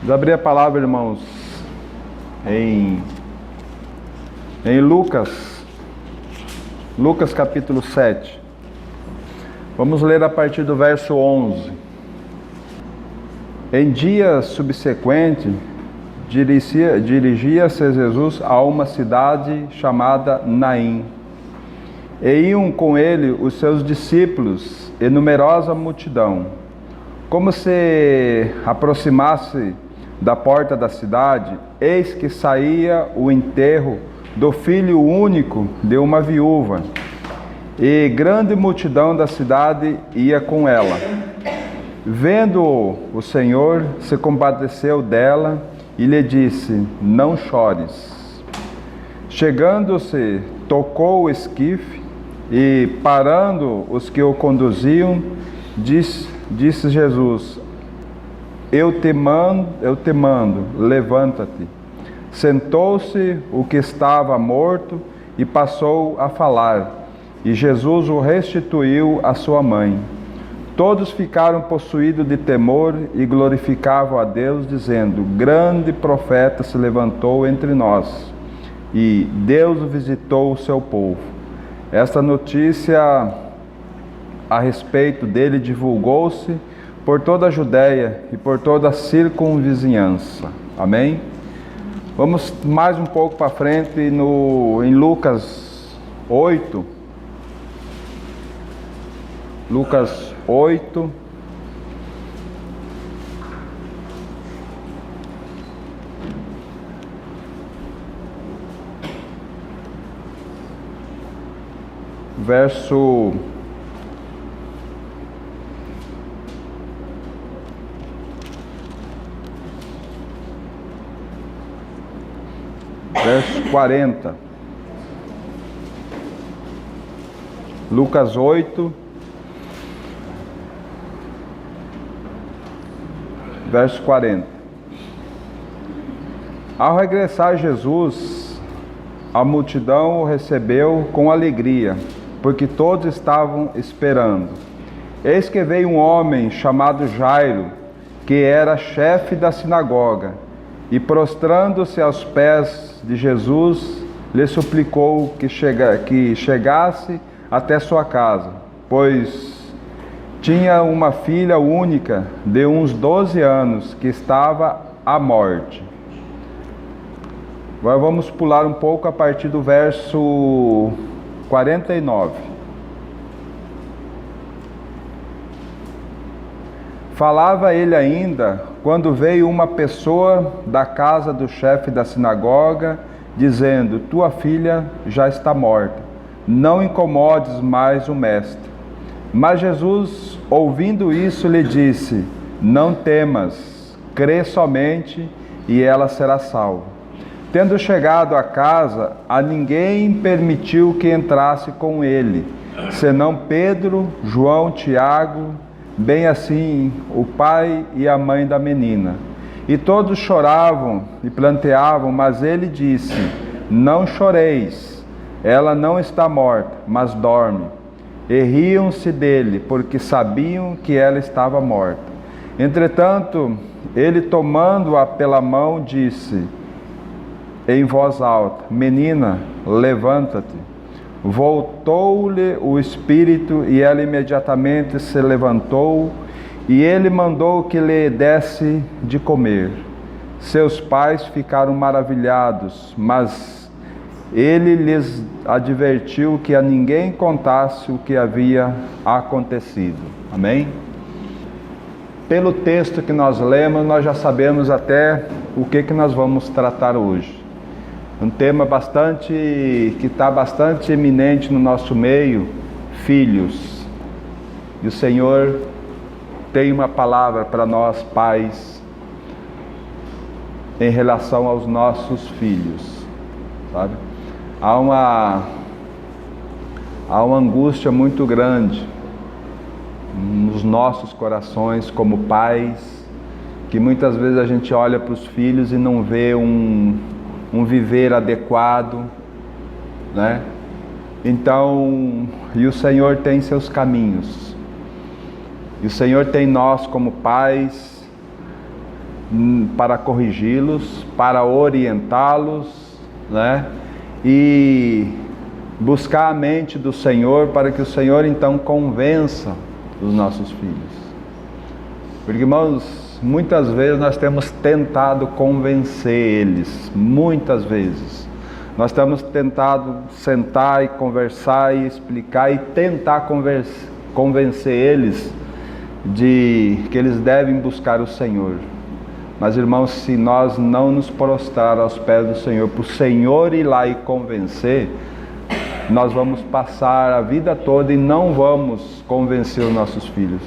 Vamos abrir a palavra, irmãos, em Lucas capítulo 7. Vamos ler a partir do verso 11. Em dias subsequentes, dirigia-se Jesus a uma cidade chamada Naim. E iam com ele os seus discípulos e numerosa multidão. Como se aproximasse da porta da cidade, eis que saía o enterro do filho único de uma viúva, e grande multidão da cidade ia com ela. Vendo o Senhor, se compadeceu dela e lhe disse: não chores. Chegando-se, tocou o esquife, e parando os que o conduziam, disse Jesus: eu te mando, levanta-te. Sentou-se o que estava morto e passou a falar, e Jesus o restituiu à sua mãe. Todos ficaram possuídos de temor e glorificavam a Deus, dizendo: grande profeta se levantou entre nós, e Deus visitou o seu povo. Esta notícia a respeito dele divulgou-se por toda a Judéia e por toda a circunvizinhança. Amém? Vamos mais um pouco para frente em Lucas 8. Lucas 8. Verso 40. Lucas 8, verso 40. Ao regressar Jesus, a multidão o recebeu com alegria, porque todos estavam esperando. Eis que veio um homem chamado Jairo, que era chefe da sinagoga, e prostrando-se aos pés de Jesus, lhe suplicou que chegasse até sua casa, pois tinha uma filha única de uns 12 anos, que estava à morte. Agora vamos pular um pouco a partir do verso 49. Falava ele ainda, quando veio uma pessoa da casa do chefe da sinagoga, dizendo: tua filha já está morta, não incomodes mais o mestre. Mas Jesus, ouvindo isso, lhe disse: não temas, crê somente, e ela será salva. Tendo chegado à casa, a ninguém permitiu que entrasse com ele, senão Pedro, João, Tiago, bem assim o pai e a mãe da menina. E todos choravam e planteavam, mas ele disse: não choreis, ela não está morta, mas dorme. E riam-se dele, porque sabiam que ela estava morta. Entretanto, ele, tomando-a pela mão, disse em voz alta: menina, levanta-te. Voltou-lhe o espírito, e ela imediatamente se levantou, e ele mandou que lhe desse de comer. Seus pais ficaram maravilhados, mas ele lhes advertiu que a ninguém contasse o que havia acontecido. Amém? Pelo texto que nós lemos, nós já sabemos até o que nós vamos tratar hoje. Um tema que está bastante eminente no nosso meio: filhos. E o Senhor tem uma palavra para nós, pais, em relação aos nossos filhos, sabe? Há uma angústia muito grande nos nossos corações como pais, que muitas vezes a gente olha para os filhos e não vê um viver adequado, né? Então, e o Senhor tem seus caminhos, e o Senhor tem nós como pais para corrigi-los, para orientá-los, né? E buscar a mente do Senhor para que o Senhor então convença os nossos filhos. Porque, irmãos, muitas vezes nós temos tentado convencer eles, muitas vezes. Nós temos tentado sentar e conversar e explicar e tentar convencer eles de que eles devem buscar o Senhor. Mas, irmãos, se nós não nos prostrar aos pés do Senhor, para o Senhor ir lá e convencer, nós vamos passar a vida toda e não vamos convencer os nossos filhos.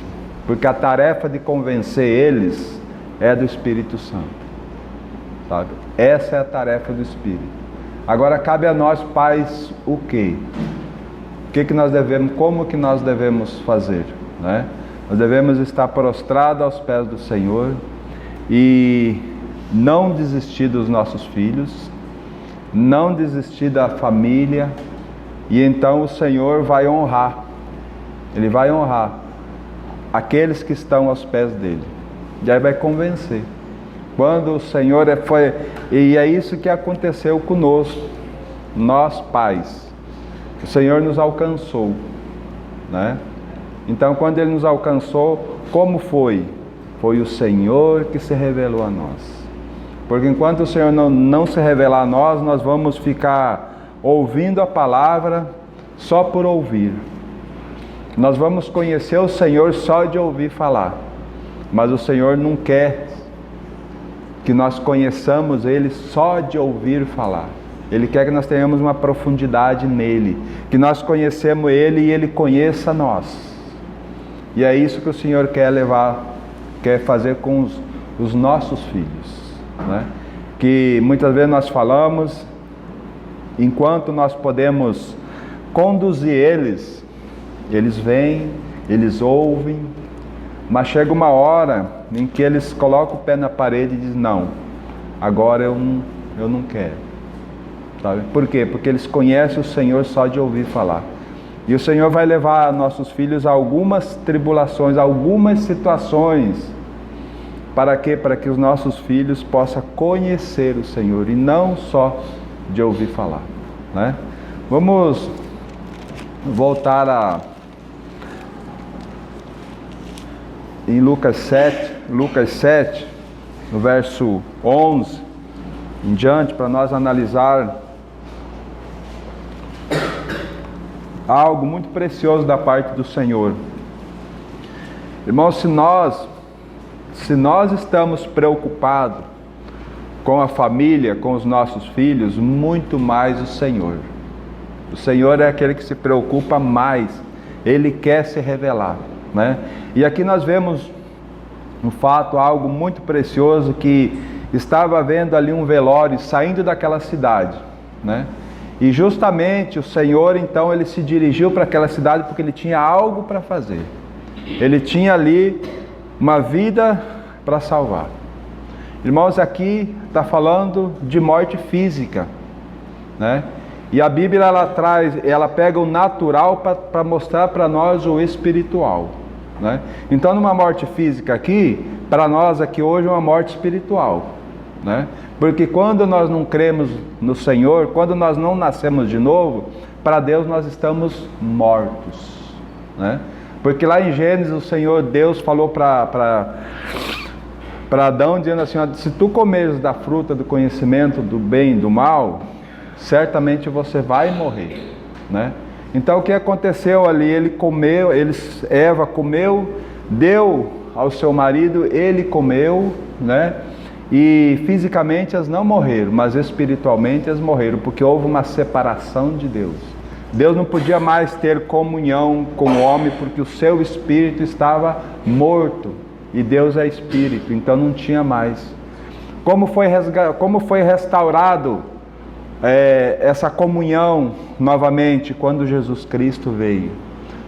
Porque a tarefa de convencer eles é do Espírito Santo, sabe? Essa é a tarefa do Espírito. Agora cabe a nós, pais, o quê? O que nós devemos, como que nós devemos fazer, né? Nós devemos estar prostrados aos pés do Senhor e não desistir dos nossos filhos, não desistir da família, e então o Senhor vai honrar, Ele vai honrar aqueles que estão aos pés dele, e aí vai convencer. Quando o Senhor e é isso que aconteceu conosco, nós pais, o Senhor nos alcançou, né? Então quando Ele nos alcançou, como foi? Foi o Senhor que se revelou a nós. Porque enquanto o Senhor não se revelar a nós, nós vamos ficar ouvindo a palavra só por ouvir. Nós vamos conhecer o Senhor só de ouvir falar. Mas o Senhor não quer que nós conheçamos Ele só de ouvir falar. Ele quer que nós tenhamos uma profundidade nele, que nós conhecemos Ele e Ele conheça nós. E é isso que o Senhor quer fazer com os nossos filhos, né? Que muitas vezes nós falamos, enquanto nós podemos conduzir eles, eles vêm, eles ouvem, mas chega uma hora em que eles colocam o pé na parede e dizem, não, agora eu não quero, sabe? Por quê? Porque eles conhecem o Senhor só de ouvir falar. E o Senhor vai levar nossos filhos a algumas tribulações, a algumas situações. Para quê? Para que os nossos filhos possam conhecer o Senhor e não só de ouvir falar, né? Vamos voltar em Lucas 7, no verso 11 em diante, para nós analisar algo muito precioso da parte do Senhor. Irmãos, se nós estamos preocupados com a família, com os nossos filhos, muito mais o Senhor. O Senhor é aquele que se preocupa mais. Ele quer se revelar, né? E aqui nós vemos um fato, algo muito precioso, que estava havendo ali um velório saindo daquela cidade, né? E justamente o Senhor, então, Ele se dirigiu para aquela cidade porque Ele tinha algo para fazer. Ele tinha ali uma vida para salvar. Irmãos, aqui está falando de morte física, né? E a Bíblia, ela pega o natural para mostrar para nós o espiritual, né? Então, numa morte física aqui, para nós aqui hoje é uma morte espiritual, né? Porque quando nós não cremos no Senhor, quando nós não nascemos de novo, para Deus nós estamos mortos, né? Porque lá em Gênesis o Senhor Deus falou para Adão, dizendo assim, se tu comeres da fruta do conhecimento do bem e do mal, certamente você vai morrer, né? Então o que aconteceu ali? Eva comeu, deu ao seu marido, ele comeu, né? E fisicamente elas não morreram, mas espiritualmente elas morreram, porque houve uma separação de Deus. Deus não podia mais ter comunhão com o homem, porque o seu espírito estava morto, e Deus é espírito, então não tinha mais. Como foi restaurado essa comunhão novamente quando Jesus Cristo veio?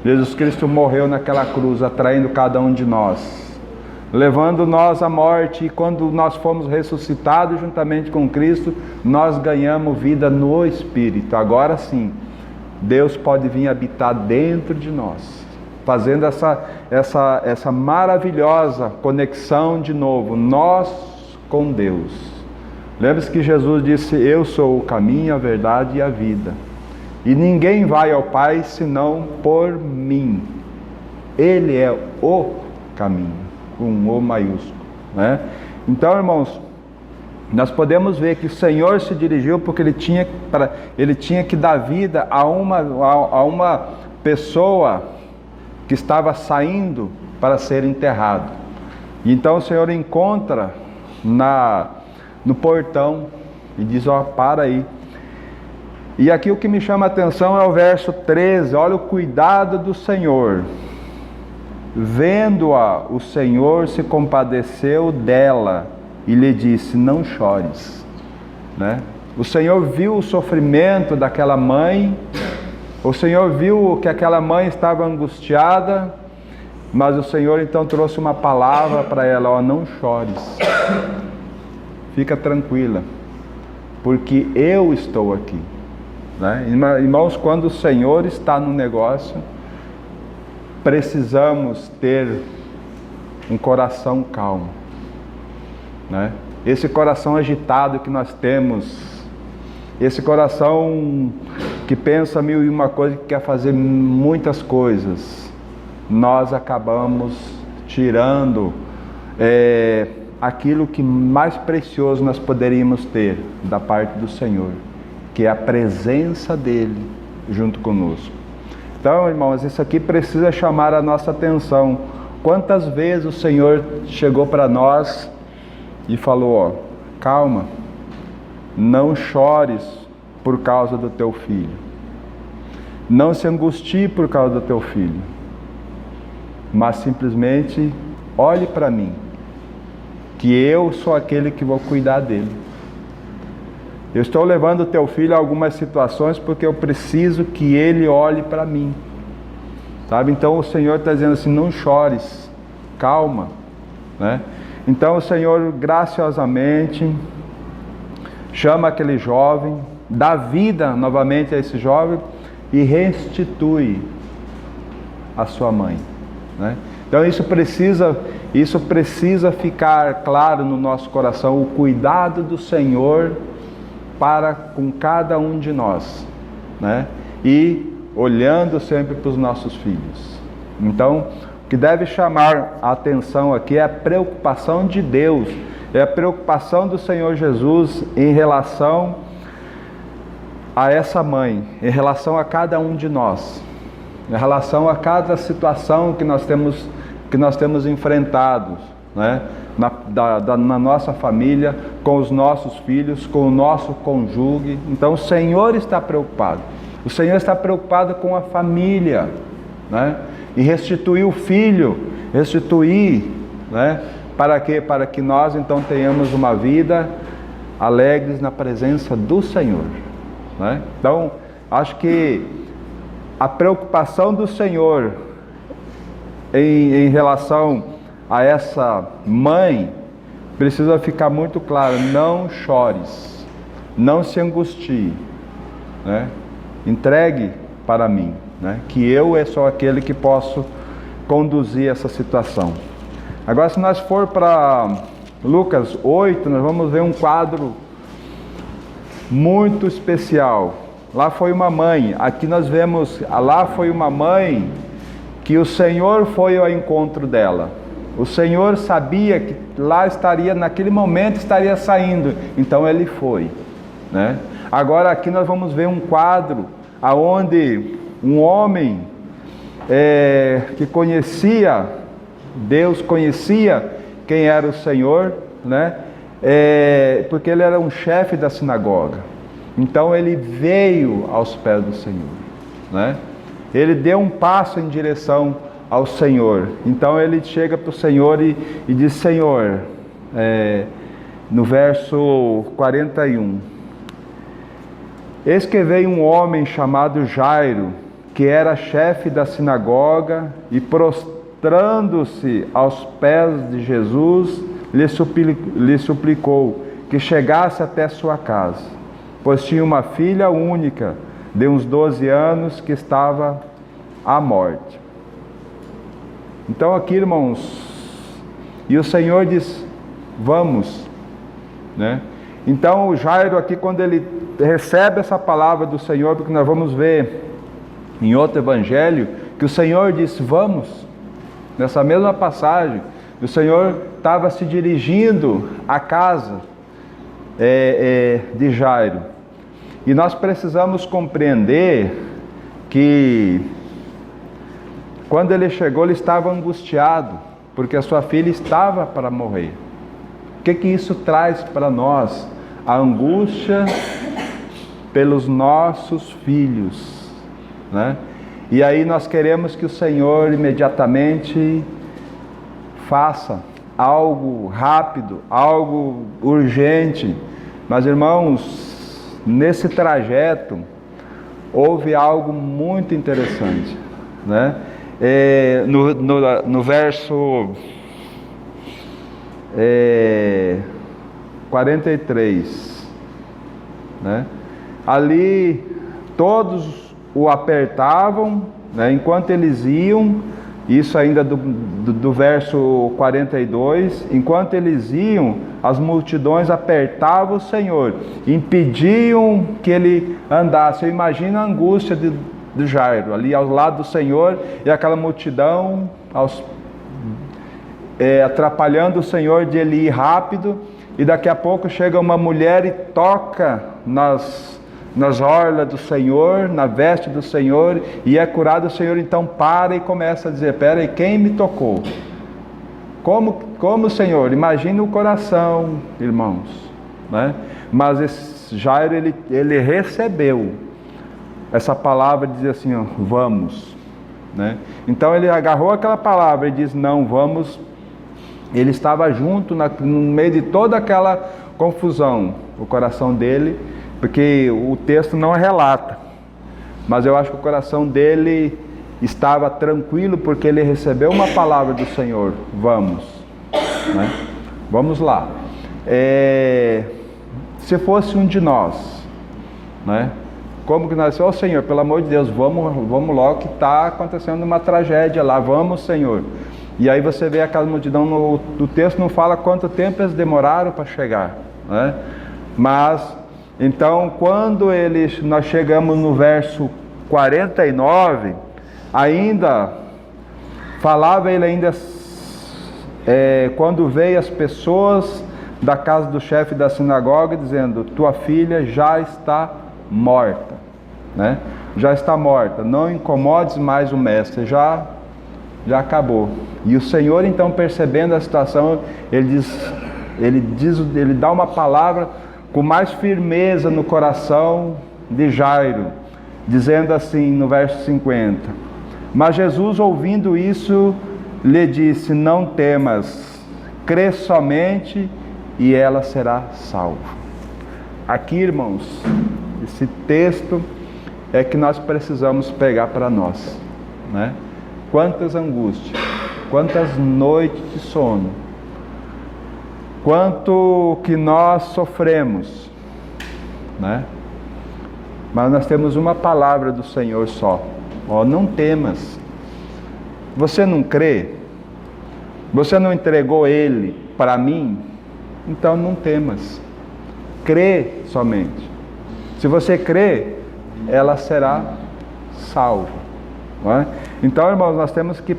Jesus Cristo morreu naquela cruz, atraindo cada um de nós, levando nós à morte, e quando nós fomos ressuscitados juntamente com Cristo, nós ganhamos vida no Espírito. Agora sim, Deus pode vir habitar dentro de nós, fazendo essa maravilhosa conexão de novo. Nós com Deus. Lembre-se que Jesus disse: eu sou o caminho, a verdade e a vida. E ninguém vai ao Pai senão por mim. Ele é o caminho, com um O maiúsculo, né? Então, irmãos, nós podemos ver que o Senhor se dirigiu porque ele tinha que dar vida a uma pessoa que estava saindo para ser enterrado. Então o Senhor encontra no portão e diz: ó, para aí. E aqui o que me chama a atenção é o verso 13, olha o cuidado do Senhor. Vendo-a, o Senhor se compadeceu dela e lhe disse: não chores, né? O Senhor viu o sofrimento daquela mãe, o Senhor viu que aquela mãe estava angustiada, mas o Senhor então trouxe uma palavra para ela: ó, não chores, fica tranquila, porque eu estou aqui, né? Irmãos, quando o Senhor está no negócio, precisamos ter um coração calmo, né? Esse coração agitado que nós temos, esse coração que pensa mil e uma coisa, que quer fazer muitas coisas, nós acabamos tirando aquilo que mais precioso nós poderíamos ter da parte do Senhor, que é a presença dele junto conosco. Então, irmãos, isso aqui precisa chamar a nossa atenção. Quantas vezes o Senhor chegou para nós e falou: ó, calma, não chores por causa do teu filho, não se angustie por causa do teu filho, mas simplesmente olhe para mim, que eu sou aquele que vou cuidar dele. Eu estou levando o teu filho a algumas situações porque eu preciso que ele olhe para mim, sabe? Então o Senhor está dizendo assim: não chores, calma, né? Então o Senhor graciosamente chama aquele jovem, dá vida novamente a esse jovem e restitui a sua mãe, né? Então isso precisa ficar claro no nosso coração, o cuidado do Senhor para com cada um de nós, né? E olhando sempre para os nossos filhos. Então, o que deve chamar a atenção aqui é a preocupação de Deus, é a preocupação do Senhor Jesus em relação a essa mãe, em relação a cada um de nós, em relação a cada situação que nós temos enfrentado, né? Na nossa família, com os nossos filhos, com o nosso cônjuge. Então o Senhor está preocupado. O Senhor está preocupado com a família, né? E restituir o filho, né? Para quê? Para que nós então tenhamos uma vida alegres na presença do Senhor, né? Então, acho que a preocupação do Senhor em relação a essa mãe precisa ficar muito claro: não chores, não se angustie, né? Entregue para mim, né? Que eu sou aquele que posso conduzir essa situação. Agora, se nós for para Lucas 8, nós vamos ver um quadro muito especial. Lá foi uma mãe, aqui nós vemos, lá foi uma mãe que o Senhor foi ao encontro dela. O Senhor sabia que lá estaria, naquele momento estaria saindo, então ele foi, né? Agora aqui nós vamos ver um quadro aonde um homem que conhecia Deus, conhecia quem era o Senhor, né? Porque ele era um chefe da sinagoga. Então ele veio aos pés do Senhor, né? Ele deu um passo em direção ao Senhor. Então ele chega para o Senhor e diz: Senhor, no verso 41, eis que veio um homem chamado Jairo, que era chefe da sinagoga, e prostrando-se aos pés de Jesus, lhe suplicou que chegasse até sua casa, pois tinha uma filha única, de uns 12 anos, que estava à morte. Então aqui, irmãos, e o Senhor diz: vamos, né? Então o Jairo aqui, quando ele recebe essa palavra do Senhor, porque nós vamos ver em outro evangelho, que o Senhor disse, vamos, nessa mesma passagem, o Senhor estava se dirigindo à casa de Jairo. E nós precisamos compreender que quando ele chegou, ele estava angustiado, porque a sua filha estava para morrer. O que isso traz para nós? A angústia pelos nossos filhos, né? E aí nós queremos que o Senhor imediatamente faça algo rápido, algo urgente. Mas irmãos, nesse trajeto houve algo muito interessante, né? No verso 43, né? Ali todos o apertavam, né? Enquanto eles iam, isso ainda do verso 42, enquanto eles iam, as multidões apertavam o Senhor, impediam que ele andasse. Eu imagino a angústia de Jairo, ali ao lado do Senhor, e aquela multidão atrapalhando o Senhor de ele ir rápido, e daqui a pouco chega uma mulher e toca nas orlas do Senhor, na veste do Senhor, e é curado. O Senhor então para e começa a dizer, peraí, quem me tocou? Como Senhor? Imagina o coração, irmãos, né? Mas esse Jairo, ele recebeu essa palavra, diz assim, ó, vamos, né? Então ele agarrou aquela palavra e diz, não, vamos. Ele estava junto no meio de toda aquela confusão, o coração dele, porque o texto não relata, mas eu acho que o coração dele estava tranquilo, porque ele recebeu uma palavra do Senhor, vamos, né? Vamos lá. Se fosse um de nós, né? Como que nós, ó Senhor, pelo amor de Deus, vamos logo, que está acontecendo uma tragédia lá, vamos, Senhor. E aí você vê aquela multidão, no texto não fala quanto tempo eles demoraram para chegar, né? Mas, então, quando nós chegamos no verso 49, ainda, falava ele ainda, quando veio as pessoas da casa do chefe da sinagoga, dizendo, tua filha já está morta, né? Já está morta, não incomodes mais o mestre, já acabou. E o Senhor então, percebendo a situação, ele dá uma palavra com mais firmeza no coração de Jairo, dizendo assim no verso 50, mas Jesus, ouvindo isso, lhe disse, não temas, crê somente e ela será salva. Aqui, irmãos, esse texto é que nós precisamos pegar para nós, né? Quantas angústias, quantas noites de sono, quanto que nós sofremos, né? Mas nós temos uma palavra do Senhor só, ó, não temas. Você não crê? Você não entregou Ele para mim? Então não temas, crê somente. Se você crê, ela será salva, não é? Então, irmãos, nós temos que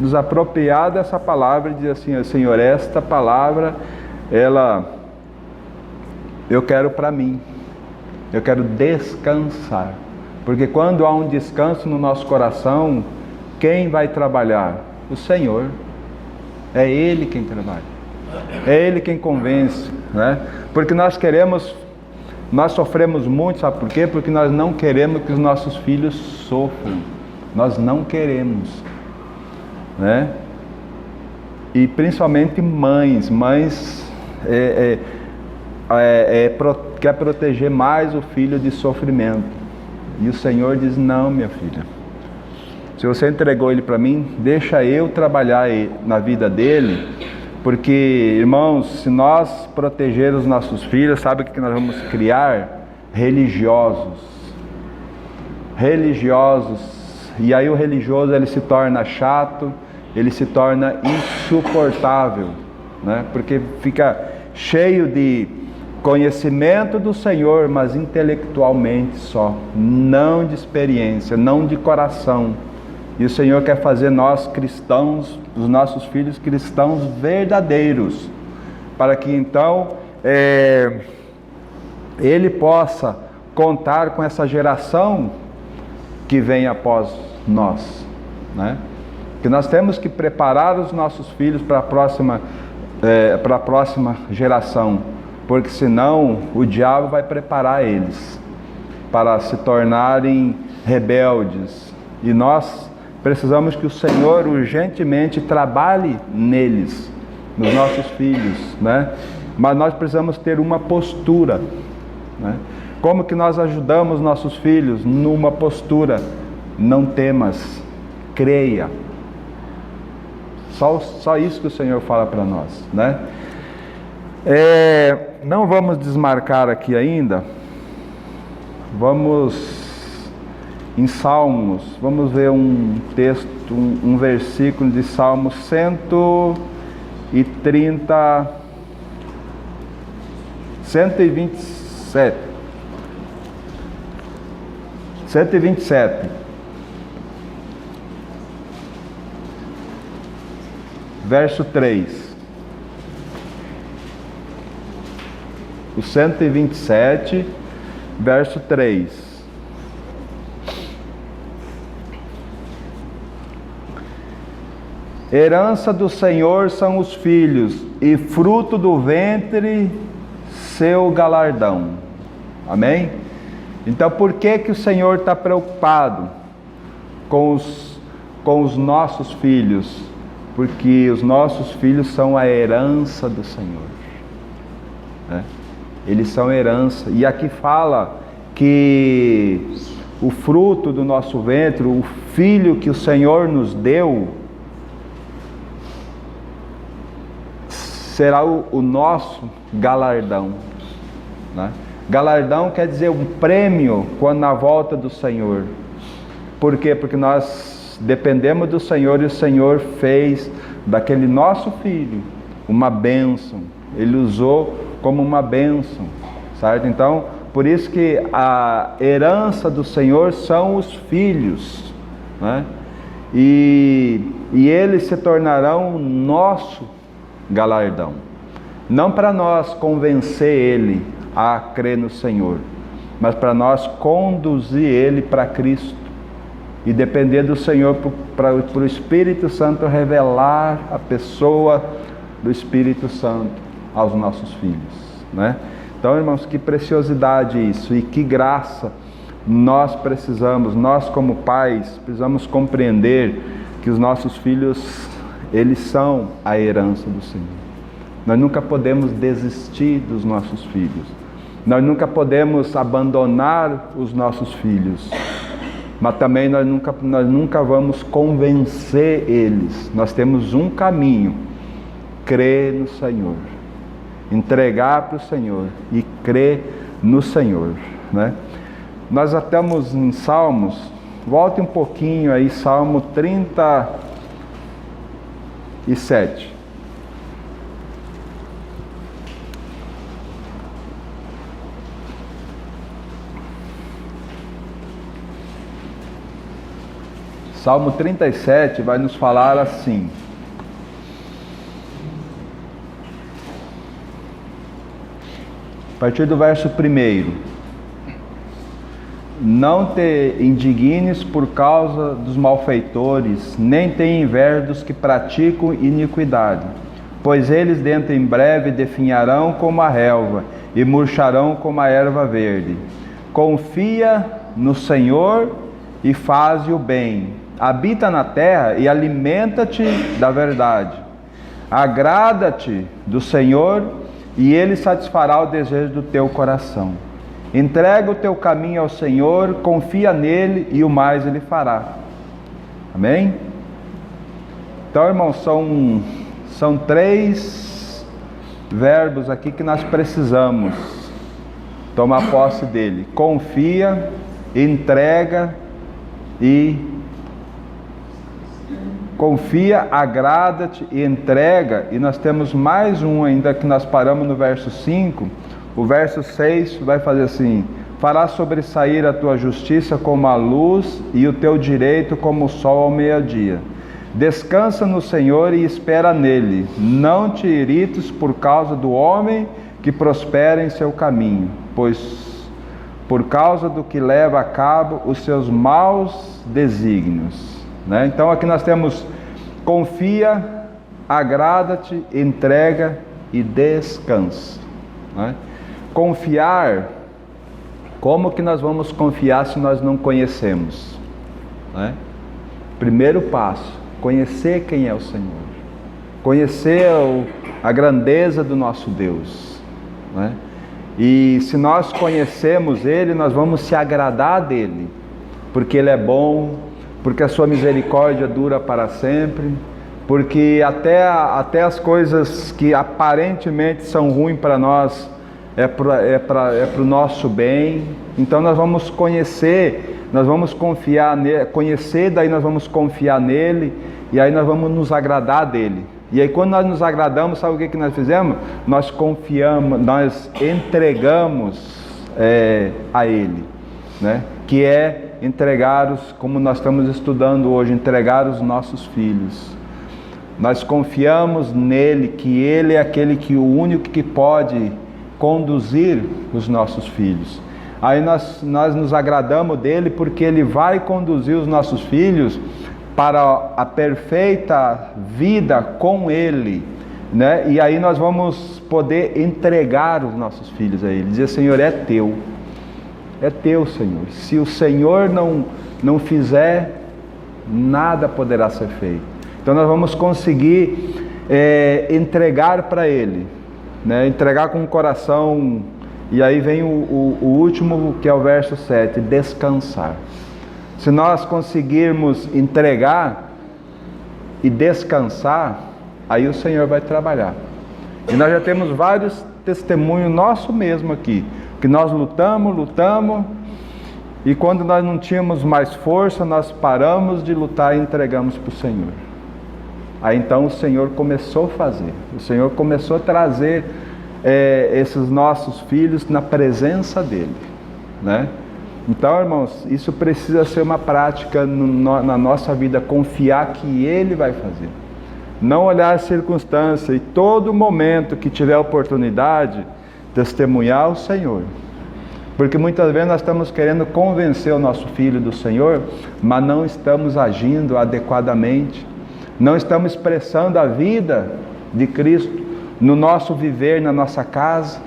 nos apropriar dessa palavra e dizer assim, Senhor, esta palavra, eu quero para mim, eu quero descansar, porque quando há um descanso no nosso coração, quem vai trabalhar? O Senhor. É Ele quem trabalha, é Ele quem convence, né? Porque nós sofremos muito, sabe por quê? Porque nós não queremos que os nossos filhos sofram. Nós não queremos, né? E principalmente mães quer proteger mais o filho de sofrimento. E o Senhor diz, não, minha filha, se você entregou ele para mim, deixa eu trabalhar na vida dele, porque, irmãos, se nós proteger os nossos filhos, sabe o que nós vamos criar? Religiosos, e aí o religioso, ele se torna chato, ele se torna insuportável, né? Porque fica cheio de conhecimento do Senhor, mas intelectualmente só, não de experiência, não de coração. E o Senhor quer fazer nós cristãos, os nossos filhos cristãos verdadeiros, para que então Ele possa contar com essa geração que vem após nós, né? Que nós temos que preparar os nossos filhos para a próxima geração, porque senão o diabo vai preparar eles para se tornarem rebeldes, e nós precisamos que o Senhor urgentemente trabalhe neles, nos nossos filhos, né? Mas nós precisamos ter uma postura, né? Como que nós ajudamos nossos filhos? Numa postura: não temas, creia. Só isso que o Senhor fala para nós, né? Não vamos desmarcar aqui ainda. Vamos em Salmos, vamos ver um texto, um versículo de Salmos 127, verso 3. O 127, verso 3. Herança do Senhor são os filhos, e fruto do ventre seu galardão. Amém? Então, por que o Senhor está preocupado com os nossos filhos? Porque os nossos filhos são a herança do Senhor, né? Eles são herança. E aqui fala que o fruto do nosso ventre, o filho que o Senhor nos deu, será o nosso galardão, né? Galardão quer dizer um prêmio quando na volta do Senhor. Por quê? Porque nós dependemos do Senhor, e o Senhor fez daquele nosso filho uma bênção. Ele usou como uma bênção, certo? Então, por isso que a herança do Senhor são os filhos, né? E eles se tornarão nosso galardão. Não para nós convencer ele a crer no Senhor, mas para nós conduzir ele para Cristo e depender do Senhor para o Espírito Santo revelar a pessoa do Espírito Santo aos nossos filhos, né? Então, irmãos, que preciosidade isso, e que graça nós precisamos, nós como pais, precisamos compreender que os nossos filhos, eles são a herança do Senhor. Nós nunca podemos desistir dos nossos filhos. Nós nunca podemos abandonar os nossos filhos. Mas também nós nunca vamos convencer eles. Nós temos um caminho: crer no Senhor, entregar para o Senhor e crer no Senhor, né? Nós já estamos em Salmos. Volte um pouquinho aí, Salmo 37. Salmo 37 vai nos falar assim: a partir do verso 1: não te indignes por causa dos malfeitores, nem tenha inveja dos que praticam iniquidade, pois eles dentro em breve definharão como a relva e murcharão como a erva verde. Confia no Senhor e faze o bem. Habita na terra e alimenta-te da verdade. Agrada-te do Senhor e Ele satisfará o desejo do teu coração. Entrega o teu caminho ao Senhor, confia nele e o mais Ele fará. Amém? Então, irmãos, são 3 verbos aqui que nós precisamos tomar posse dele: confia, entrega e... confia, agrada-te e entrega. E nós temos mais um ainda, que nós paramos no verso 5: o verso 6 vai fazer assim: fará sobressair a tua justiça como a luz e o teu direito como o sol ao meio-dia. Descansa no Senhor e espera nele. Não te irrites por causa do homem que prospera em seu caminho, pois por causa do que leva a cabo os seus maus desígnios. Né? Então aqui nós temos: confia, agrada-te, entrega e descansa. Né? Confiar, como que nós vamos confiar se nós não conhecemos? Né? Primeiro passo, conhecer quem é o Senhor, conhecer a grandeza do nosso Deus. Né? E se nós conhecemos Ele, nós vamos se agradar dEle, porque Ele é bom, porque a sua misericórdia dura para sempre, porque até as coisas que aparentemente são ruins para nós, é para o nosso bem. Então nós vamos conhecer, nós vamos confiar nele, conhecer, daí nós vamos confiar nele, e aí nós vamos nos agradar dele. E aí quando nós nos agradamos, sabe o que nós fizemos? Nós confiamos, nós entregamos a ele, né? Que é entregar como nós estamos estudando hoje, entregar os nossos filhos. Nós confiamos nele, que ele é o único que pode conduzir os nossos filhos. Aí nós nos agradamos dele, porque ele vai conduzir os nossos filhos para a perfeita vida com ele, né? E aí nós vamos poder entregar os nossos filhos a ele, dizer: Senhor, é teu, Senhor. Se o Senhor não fizer, nada poderá ser feito. Então nós vamos conseguir entregar para ele, né? Entregar com o coração. E aí vem o último, que é o verso 7, descansar. Se nós conseguirmos entregar e descansar, aí o Senhor vai trabalhar. E nós já temos vários testemunhos nosso mesmo aqui, que nós lutamos, e quando nós não tínhamos mais força, nós paramos de lutar e entregamos para o Senhor. Aí então o Senhor começou a fazer, o Senhor começou a trazer esses nossos filhos na presença dEle, né? Então, irmãos, isso precisa ser uma prática na nossa vida, confiar que Ele vai fazer. Não olhar as circunstâncias e todo momento que tiver oportunidade, testemunhar o Senhor. Porque muitas vezes nós estamos querendo convencer o nosso filho do Senhor, mas não estamos agindo adequadamente, não estamos expressando a vida de Cristo no nosso viver, na nossa casa.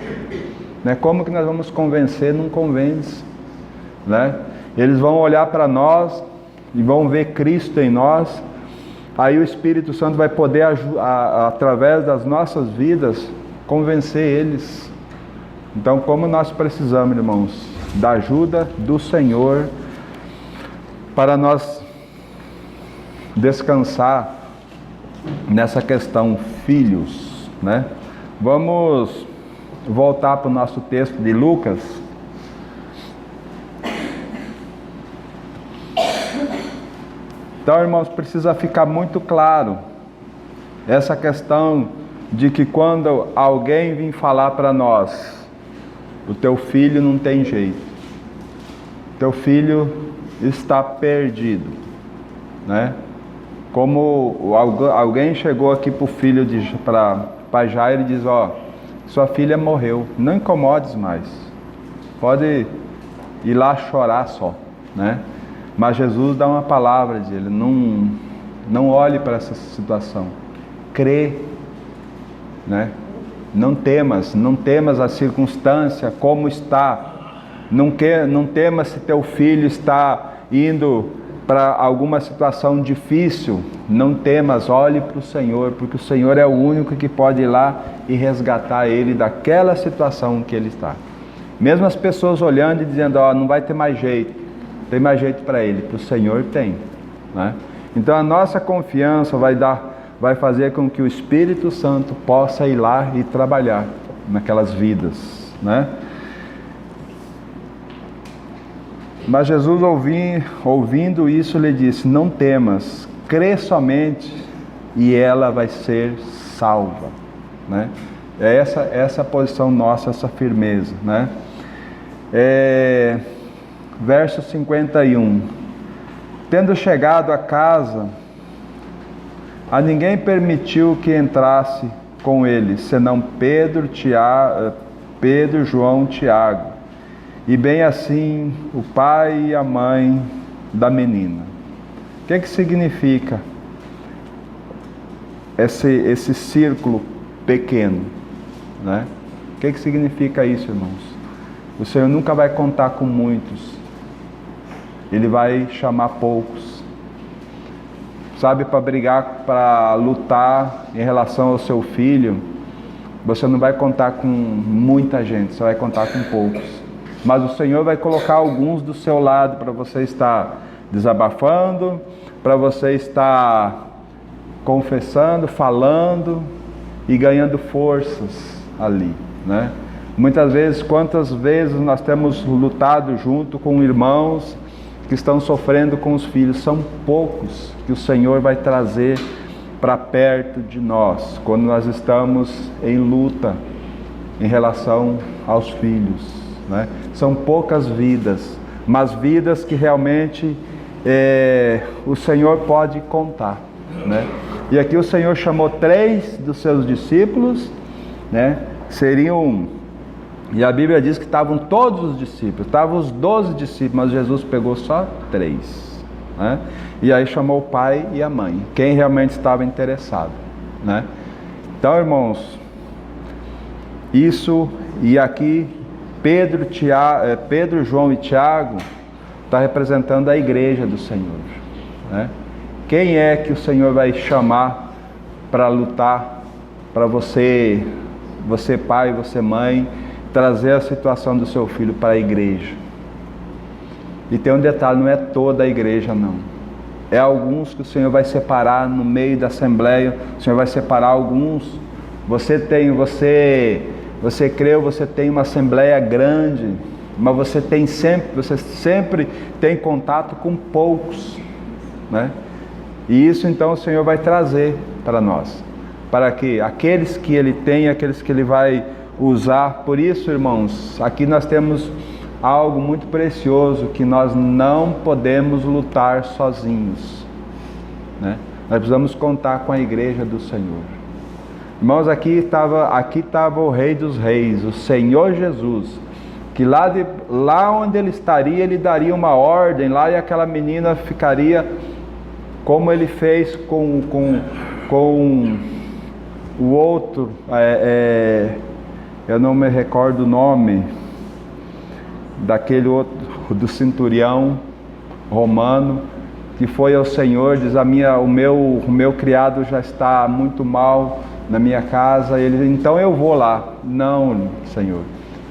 Né? Como que nós vamos convencer? Não convence. Né? Eles vão olhar para nós e vão ver Cristo em nós. Aí o Espírito Santo vai poder, através das nossas vidas, convencer eles. Então, como nós precisamos, irmãos, da ajuda do Senhor para nós descansar nessa questão, filhos, né? Vamos voltar para o nosso texto de Lucas. Então, irmãos, precisa ficar muito claro essa questão de que quando alguém vir falar para nós: o teu filho não tem jeito, teu filho está perdido, né? Como alguém chegou aqui para o filho para Jairo e diz: ó, sua filha morreu, não incomodes mais, pode ir lá chorar só, né? Mas Jesus dá uma palavra de ele: não olhe para essa situação, crê, né? Não temas a circunstância como está, não temas se teu filho está indo para alguma situação difícil, não temas, olhe para o Senhor, porque o Senhor é o único que pode ir lá e resgatar ele daquela situação que ele está. Mesmo as pessoas olhando e dizendo: ó, não vai ter mais jeito, tem mais jeito para ele, para o Senhor tem, né? Então a nossa confiança vai fazer com que o Espírito Santo possa ir lá e trabalhar naquelas vidas, né? Mas Jesus, ouvindo isso, lhe disse: não temas, crê somente e ela vai ser salva, né? É essa a posição nossa, essa firmeza, né? Verso 51. Tendo chegado a casa, a ninguém permitiu que entrasse com ele, senão Pedro, João, Tiago, e bem assim o pai e a mãe da menina. O que significa esse círculo pequeno, né? O que significa isso, irmãos? O Senhor nunca vai contar com muitos, Ele vai chamar poucos. Sabe, para brigar, para lutar em relação ao seu filho, você não vai contar com muita gente, você vai contar com poucos. Mas o Senhor vai colocar alguns do seu lado para você estar desabafando, para você estar confessando, falando e ganhando forças ali, né? Muitas vezes, quantas vezes nós temos lutado junto com irmãos que estão sofrendo com os filhos, são poucos que o Senhor vai trazer para perto de nós, quando nós estamos em luta em relação aos filhos, né? São poucas vidas, mas vidas que realmente o Senhor pode contar, né? E aqui o Senhor chamou 3 dos seus discípulos, né? E a Bíblia diz que estavam todos os discípulos, estavam os 12 discípulos, mas Jesus pegou só 3, né? E aí chamou o pai e a mãe, quem realmente estava interessado, né? Então, irmãos, isso, e aqui Pedro, João e Tiago está representando a igreja do Senhor, né? Quem é que o Senhor vai chamar para lutar, para você pai, você mãe, trazer a situação do seu filho para a igreja? E tem um detalhe, não é toda a igreja não, é alguns que o Senhor vai separar no meio da assembleia. O Senhor vai separar alguns. Você creu, você tem uma assembleia grande, mas você sempre tem contato com poucos, né? E isso então o Senhor vai trazer para nós, para que aqueles que Ele tem, aqueles que Ele vai usar. Por isso, irmãos, aqui nós temos algo muito precioso, que nós não podemos lutar sozinhos, né? Nós precisamos contar com a igreja do Senhor. Irmãos, aqui estava o Rei dos Reis, o Senhor Jesus, que lá onde Ele estaria, Ele daria uma ordem lá, e aquela menina ficaria como Ele fez com o outro, eu não me recordo o nome daquele outro, do centurião romano, que foi ao Senhor, diz: o meu criado já está muito mal na minha casa. Ele: então eu vou lá. Não, Senhor,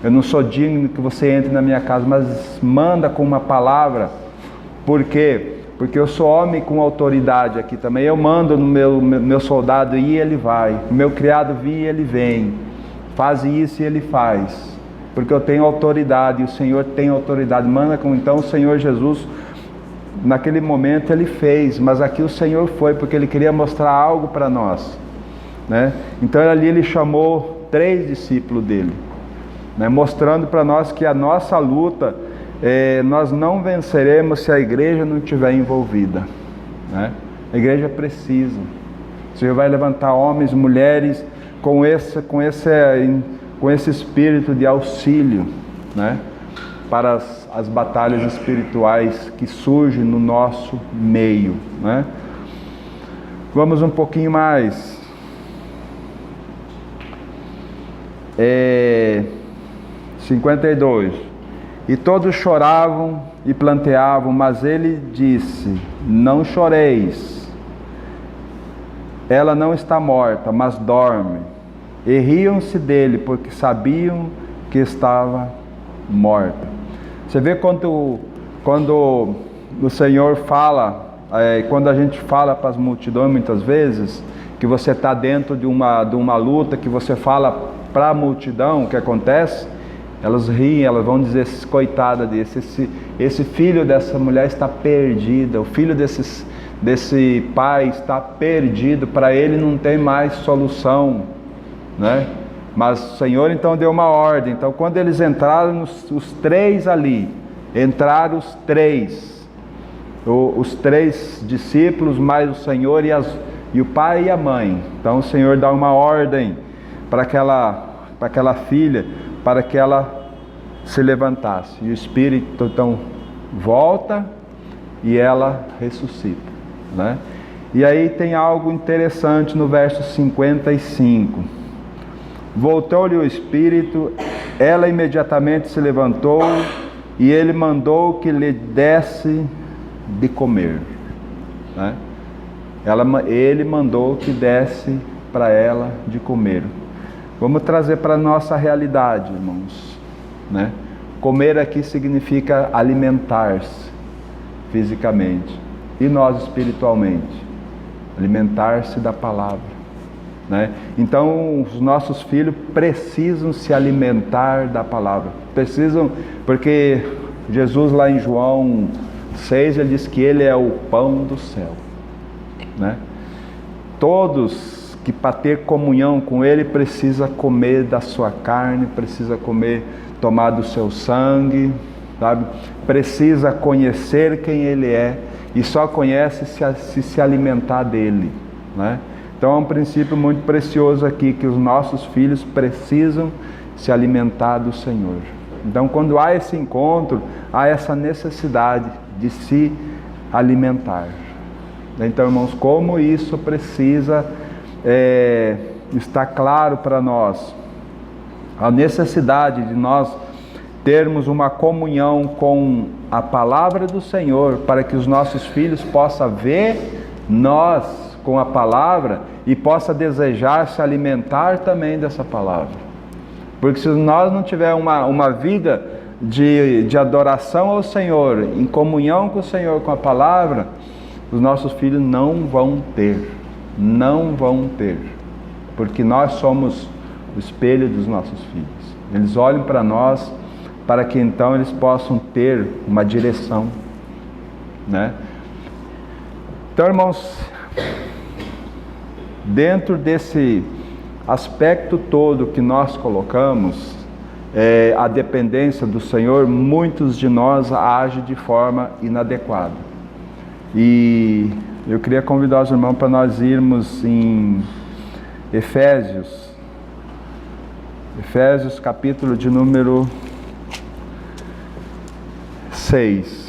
eu não sou digno que você entre na minha casa, mas manda com uma palavra. Por quê? Porque eu sou homem com autoridade aqui também. Eu mando no meu soldado ir, ele vai. O meu criado vir, ele vem. Faz isso e ele faz. Porque eu tenho autoridade e o Senhor tem autoridade. Manda com. Então o Senhor Jesus, naquele momento Ele fez, mas aqui o Senhor foi, porque Ele queria mostrar algo para nós, né? Então ali Ele chamou 3 discípulos dele, né? Mostrando para nós que a nossa luta, nós não venceremos se a igreja não estiver envolvida, né? A igreja precisa. O Senhor vai levantar homens, mulheres com esse espírito de auxílio, né? Para as batalhas espirituais que surgem no nosso meio, né? Vamos um pouquinho mais. 52. E todos choravam e planteavam, mas ele disse: não choreis, ela não está morta, mas dorme. E riam-se dele, porque sabiam que estava morta. Você vê quando o Senhor fala, quando a gente fala para as multidões muitas vezes, que você está dentro de uma luta, que você fala para a multidão, o que acontece? Elas riem, elas vão dizer: coitada desse, esse filho dessa mulher está perdida, o filho desse pai está perdido, para ele não tem mais solução, né? Mas o Senhor então deu uma ordem. Então quando eles entraram, os três ali, entraram os três discípulos, mais o Senhor e o pai e a mãe. Então o Senhor dá uma ordem para aquela filha, para que ela se levantasse. E o Espírito então volta e ela ressuscita, né? E aí tem algo interessante no verso 55. Voltou-lhe o Espírito, ela imediatamente se levantou e ele mandou que lhe desse de comer, né? Ele mandou que desse para ela de comer. Vamos trazer para a nossa realidade, irmãos, né? Comer aqui significa alimentar-se fisicamente e nós espiritualmente, alimentar-se da palavra, né? Então os nossos filhos precisam se alimentar da palavra, precisam, porque Jesus lá em João 6 ele diz que ele é o pão do céu, né? Todos que para ter comunhão com ele precisa comer da sua carne, precisa tomar do seu sangue, sabe? Precisa conhecer quem ele é, e só conhece se alimentar dele, né? Então é um princípio muito precioso aqui, que os nossos filhos precisam se alimentar do Senhor. Então quando há esse encontro, há essa necessidade de se alimentar. Então, irmãos, como isso precisa estar claro para nós, a necessidade de nós termos uma comunhão com a palavra do Senhor, para que os nossos filhos possam ver nós com a palavra e possam desejar se alimentar também dessa palavra. Porque se nós não tivermos uma vida de adoração ao Senhor, em comunhão com o Senhor, com a palavra, os nossos filhos não vão ter, porque nós somos o espelho dos nossos filhos. Eles olham para nós, para que então eles possam ter uma direção, né? Então, irmãos, dentro desse aspecto todo que nós colocamos, a dependência do Senhor, muitos de nós agem de forma inadequada. E eu queria convidar os irmãos para nós irmos em Efésios capítulo de número 6.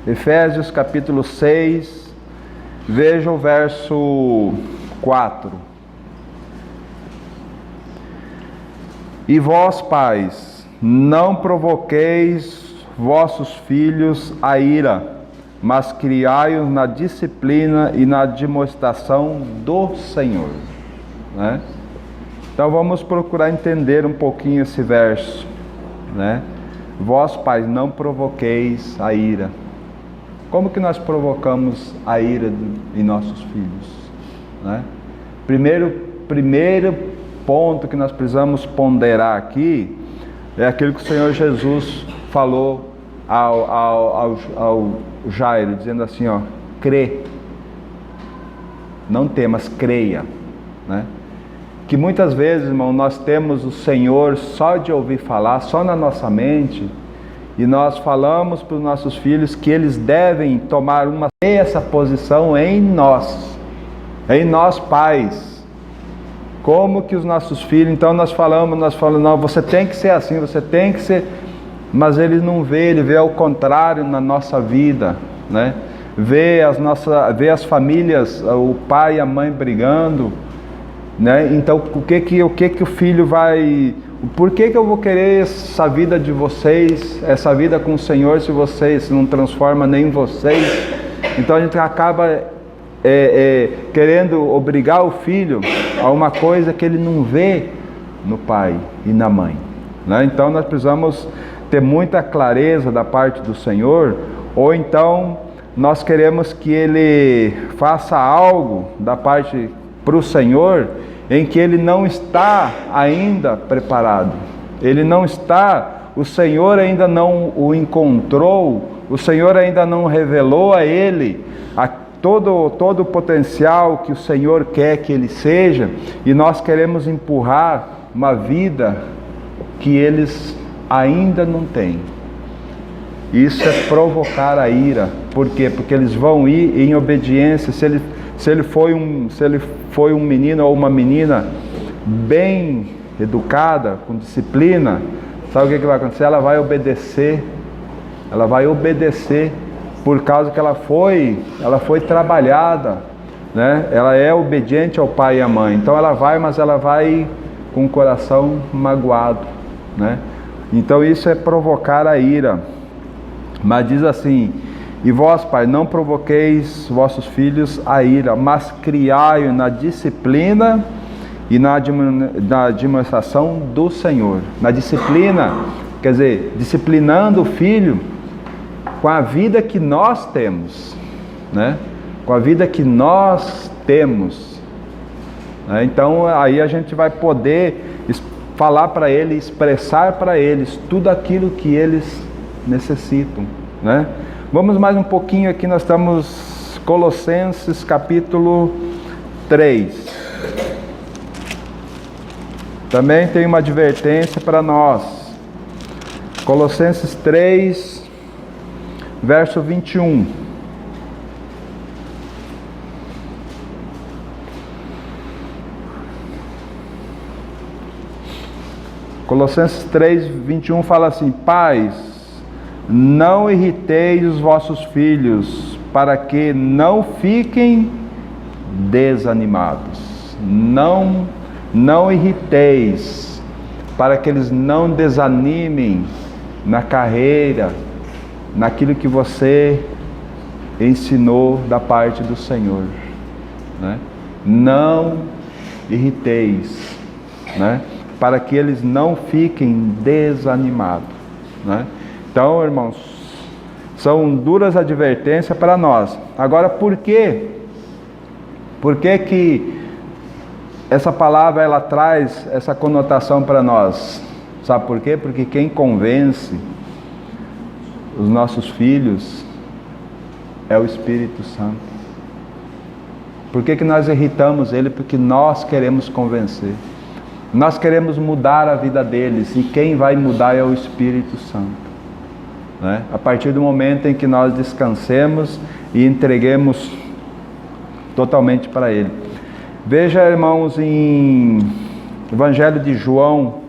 Efésios capítulo 6, veja o verso 4. E vós, pais, não provoqueis vossos filhos a ira, mas criai-os na disciplina e na admoestação do Senhor, né? Então vamos procurar entender um pouquinho esse verso, né? Vós, pais, não provoqueis a ira. Como que nós provocamos a ira em nossos filhos, né? Primeiro ponto que nós precisamos ponderar aqui é aquilo que o Senhor Jesus falou ao Jairo, dizendo assim, ó, crê, não temas, creia, né? Que muitas vezes, irmão, nós temos o Senhor só de ouvir falar, só na nossa mente, e nós falamos para os nossos filhos que eles devem tomar essa posição em nós pais. Como que os nossos filhos, então nós falamos, não, você tem que ser assim, você tem que ser, mas ele não vê, ele vê ao contrário na nossa vida, né? Vê as famílias, o pai e a mãe brigando, né? Então o que o filho vai, por que eu vou querer essa vida de vocês, essa vida com o Senhor, se vocês não transformam nem em vocês? Então a gente acaba querendo obrigar o filho a uma coisa que ele não vê no pai e na mãe, né? Então nós precisamos ter muita clareza da parte do Senhor, ou então nós queremos que ele faça algo da parte para o Senhor, em que ele não está ainda preparado. Ele não está, o Senhor ainda não o encontrou, o Senhor ainda não revelou a ele todo o potencial que o Senhor quer que ele seja, e nós queremos empurrar uma vida que eles ainda não têm. Isso é provocar a ira. Por quê? Porque eles vão ir em obediência. Se ele foi um menino ou uma menina bem educada, com disciplina, sabe o que vai acontecer? Ela vai obedecer. Ela vai obedecer por causa que ela foi trabalhada, né? Ela é obediente ao pai e à mãe. Então ela vai, mas ela vai com o coração magoado, né? Então isso é provocar a ira. Mas diz assim: e vós, pai, não provoqueis vossos filhos a ira, mas criai-o na disciplina e na administração do Senhor. Na disciplina, quer dizer, disciplinando o filho com a vida que nós temos, né? Com a vida que nós temos, né? Então aí a gente vai poder falar para eles, expressar para eles tudo aquilo que eles necessitam, né? Vamos mais um pouquinho aqui, nós estamos Colossenses capítulo 3. Também tem uma advertência para nós. Colossenses 3, verso 21. Colossenses 3, 21 fala assim: pais, não irriteis os vossos filhos, para que não fiquem desanimados. Não irriteis, para que eles não desanimem na carreira, naquilo que você ensinou da parte do Senhor, né? Não irriteis, né? Para que eles não fiquem desanimados, né? Então, irmãos, são duras advertências para nós. Agora, por quê? Por que que essa palavra ela traz essa conotação para nós? Sabe por quê? Porque quem convence os nossos filhos é o Espírito Santo. Por que que nós irritamos ele? Porque nós queremos convencer. Nós queremos mudar a vida deles, e quem vai mudar é o Espírito Santo, né? A partir do momento em que nós descansemos e entreguemos totalmente para ele. Veja, irmãos, em Evangelho de João,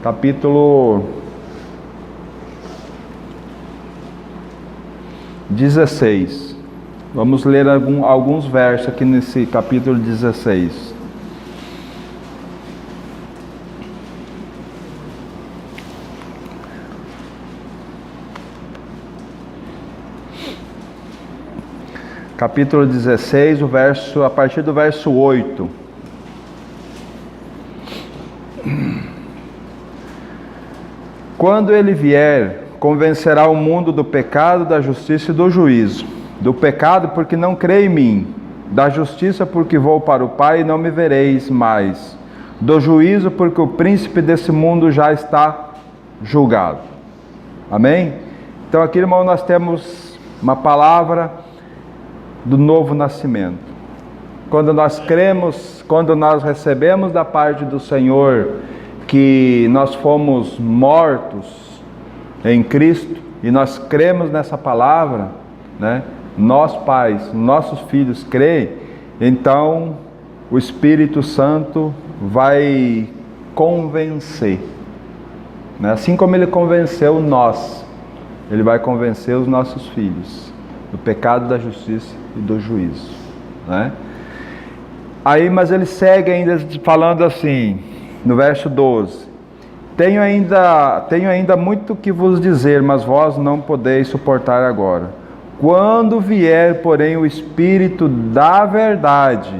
capítulo 16. Vamos ler alguns versos aqui nesse capítulo 16. Capítulo 16, a partir do verso 8. Quando ele vier, convencerá o mundo do pecado, da justiça e do juízo. Do pecado, porque não crê em mim. Da justiça, porque vou para o Pai e não me vereis mais. Do juízo, porque o príncipe desse mundo já está julgado. Amém? Então aqui, irmão, nós temos uma palavra do novo nascimento. Quando nós cremos, quando nós recebemos da parte do Senhor que nós fomos mortos em Cristo, e nós cremos nessa palavra, né? Nós pais, nossos filhos creem, então o Espírito Santo vai convencer, né? Assim como ele convenceu nós, ele vai convencer os nossos filhos do pecado, da justiça e do juízo, né? Aí, mas ele segue ainda falando assim, no verso 12: tenho ainda muito que vos dizer, mas vós não podeis suportar agora. Quando vier, porém, o Espírito da verdade,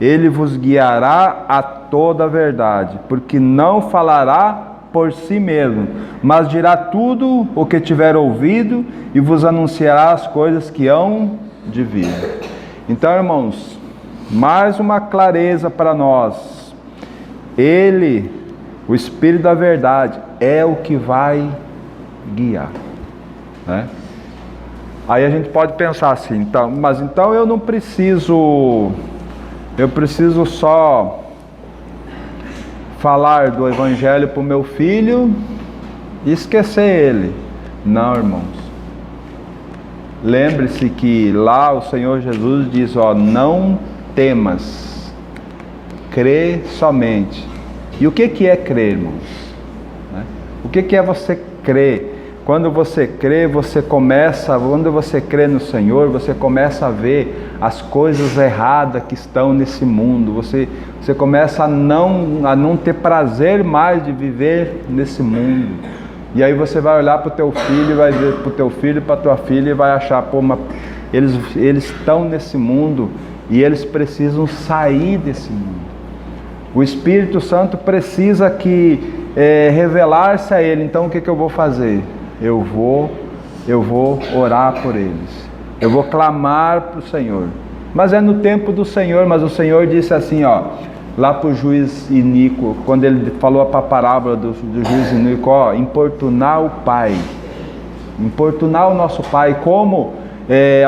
ele vos guiará a toda a verdade, porque não falará por si mesmo, mas dirá tudo o que tiver ouvido, e vos anunciará as coisas que hão de vida. Então, irmãos, mais uma clareza para nós. Ele, o Espírito da verdade, é o que vai guiar, né? Aí a gente pode pensar assim, então, mas então eu preciso só falar do Evangelho para o meu filho e esquecer ele. Não, irmãos. Lembre-se que lá o Senhor Jesus diz, não temas, crê somente. E o que é crer, irmãos? O que é você crer? Quando você crê quando você crê no Senhor, você começa a ver as coisas erradas que estão nesse mundo. Você começa a não ter prazer mais de viver nesse mundo. E aí você vai olhar para o teu filho, vai ver para o teu filho, para a tua filha e vai achar, eles estão nesse mundo e eles precisam sair desse mundo. O Espírito Santo precisa revelar-se a ele. Então o que eu vou fazer? Eu vou orar por eles. Eu vou clamar para o Senhor. Mas é no tempo do Senhor. Mas o Senhor disse assim, lá para o juiz iníquo, quando ele falou a parábola do juiz iníquo, importunar o pai. Importunar o nosso pai. Como?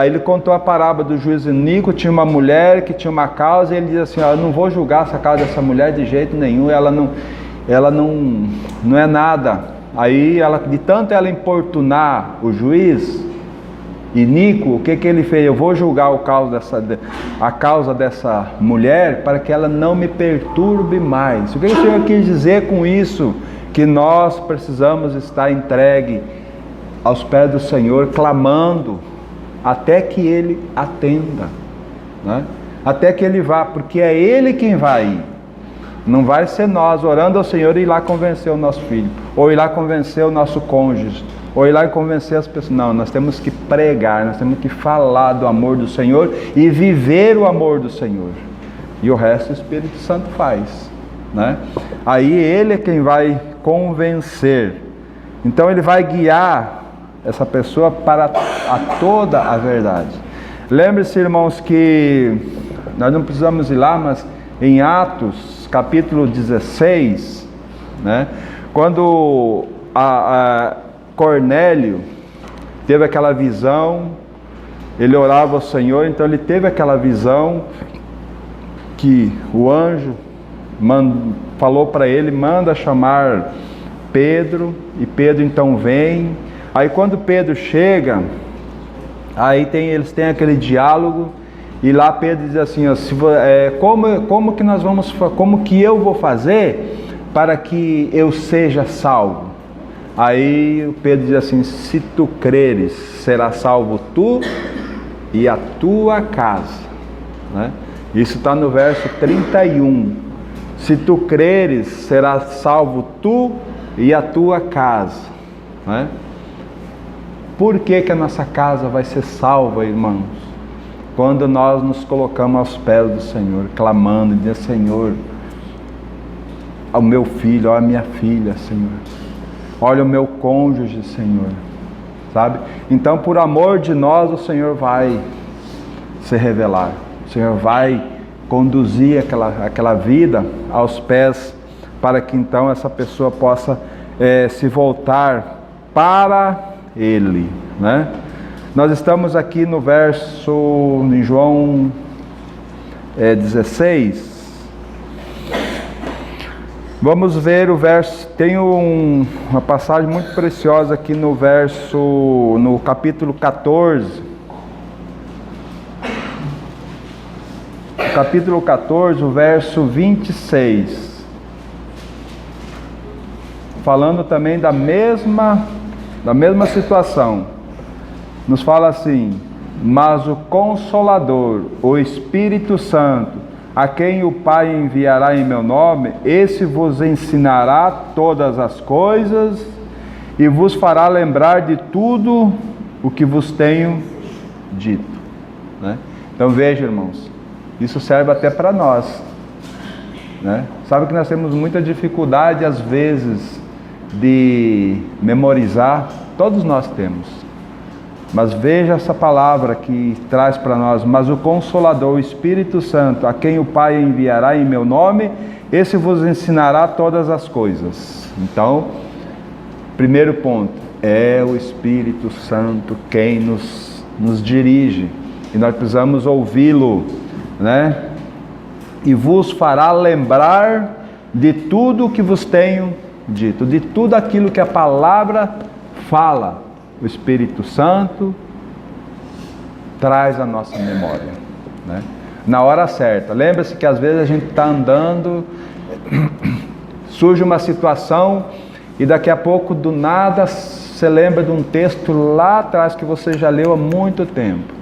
Aí ele contou a parábola do juiz iníquo. Tinha uma mulher que tinha uma causa. E ele diz assim, eu não vou julgar essa causa dessa mulher de jeito nenhum. Ela não é nada. Aí, de tanto ela importunar o juiz iníquo, o que ele fez? Eu vou julgar a causa dessa mulher para que ela não me perturbe mais. O que o Senhor quis dizer com isso? Que nós precisamos estar entregue aos pés do Senhor, clamando até que Ele atenda, né? Até que Ele vá, porque é Ele quem vai ir. Não vai ser nós orando ao Senhor e ir lá convencer o nosso filho, ou ir lá convencer o nosso cônjuge, ou ir lá convencer as pessoas. Não, nós temos que pregar, nós temos que falar do amor do Senhor e viver o amor do Senhor. E o resto o Espírito Santo faz, né? Aí Ele é quem vai convencer. Então Ele vai guiar essa pessoa para toda a verdade. Lembre-se, irmãos, que nós não precisamos ir lá, mas em Atos capítulo 16, né? Quando Cornélio teve aquela visão, ele orava ao Senhor, então ele teve aquela visão que o anjo falou para ele, manda chamar Pedro, e Pedro então vem. Aí quando Pedro chega, aí eles têm aquele diálogo. E lá Pedro diz assim, como que eu vou fazer para que eu seja salvo? Aí Pedro diz assim, se tu creres, será salvo tu e a tua casa, né? Isso está no verso 31. Se tu creres, será salvo tu e a tua casa, né? Por que a nossa casa vai ser salva, irmãos? Quando nós nos colocamos aos pés do Senhor, clamando, dizendo, Senhor, ao meu filho, ó, a minha filha, Senhor, olha o meu cônjuge, Senhor, sabe? Então, por amor de nós, o Senhor vai se revelar, o Senhor vai conduzir aquela vida aos pés, para que então essa pessoa possa se voltar para Ele, né? Nós estamos aqui no verso, em João 16. Vamos ver o verso, tem uma passagem muito preciosa aqui no capítulo 14. Capítulo 14, o verso 26. Falando também da mesma situação. Nos fala assim, mas o Consolador, o Espírito Santo, a quem o Pai enviará em meu nome, esse vos ensinará todas as coisas e vos fará lembrar de tudo o que vos tenho dito, né? Então veja, irmãos, isso serve até para nós, né? Sabe que nós temos muita dificuldade às vezes de memorizar, todos nós temos. Mas veja essa palavra que traz para nós: mas o Consolador, o Espírito Santo, a quem o Pai enviará em meu nome, esse vos ensinará todas as coisas. Então, primeiro ponto, é o Espírito Santo quem nos dirige, e nós precisamos ouvi-lo, né? E vos fará lembrar de tudo o que vos tenho dito, de tudo aquilo que a palavra fala. O Espírito Santo traz a nossa memória, né? Na hora certa. Lembra-se que às vezes a gente está andando, surge uma situação e daqui a pouco do nada você lembra de um texto lá atrás que você já leu há muito tempo.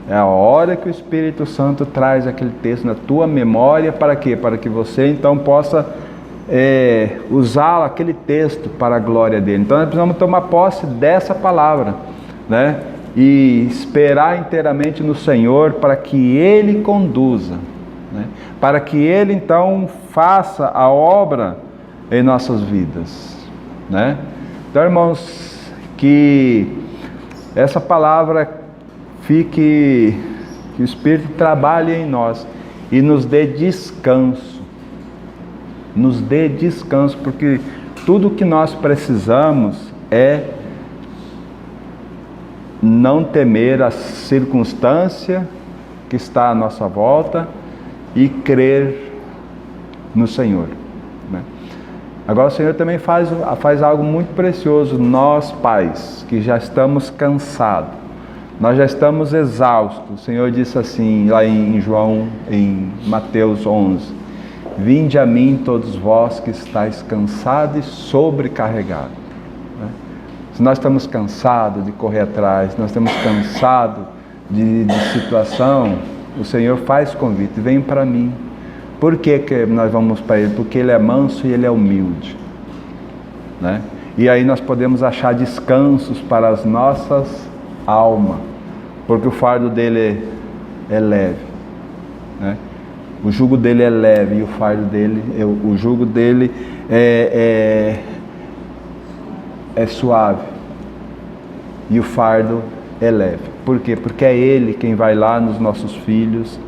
É a hora que o Espírito Santo traz aquele texto na tua memória. Para quê? Para que você então possa usar aquele texto para a glória dele. Então nós precisamos tomar posse dessa palavra, né? E esperar inteiramente no Senhor para que Ele conduza, né? Para que Ele então faça a obra em nossas vidas, né? Então, irmãos, que essa palavra que o Espírito trabalhe em nós e nos dê descanso. Nos dê descanso, porque tudo que nós precisamos é não temer a circunstância que está à nossa volta e crer no Senhor, né? Agora o Senhor também faz algo muito precioso. Nós, pais, que já estamos cansados, nós já estamos exaustos, o Senhor disse assim, lá em Mateus 11, vinde a mim todos vós que estáis cansados e sobrecarregados, né? Se nós estamos cansados de correr atrás, nós estamos cansados de situação, o Senhor faz convite, vem para mim. Por que nós vamos para Ele? Porque Ele é manso e Ele é humilde, né? E aí nós podemos achar descansos para as nossas almas, porque o fardo dele é leve, né? O jugo dele é leve e o fardo dele, o jugo dele é suave e o fardo é leve. Por quê? Porque é Ele quem vai lá nos nossos filhos,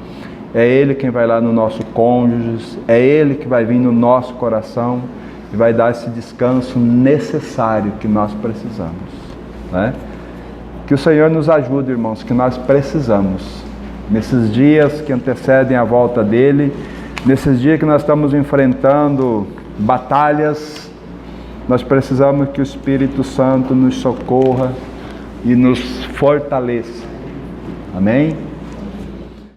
é Ele quem vai lá no nosso cônjuge, é Ele que vai vir no nosso coração e vai dar esse descanso necessário que nós precisamos, né? Que o Senhor nos ajude, irmãos, que nós precisamos. Nesses dias que antecedem a volta dele, nesses dias que nós estamos enfrentando batalhas, nós precisamos que o Espírito Santo nos socorra e nos fortaleça. Amém?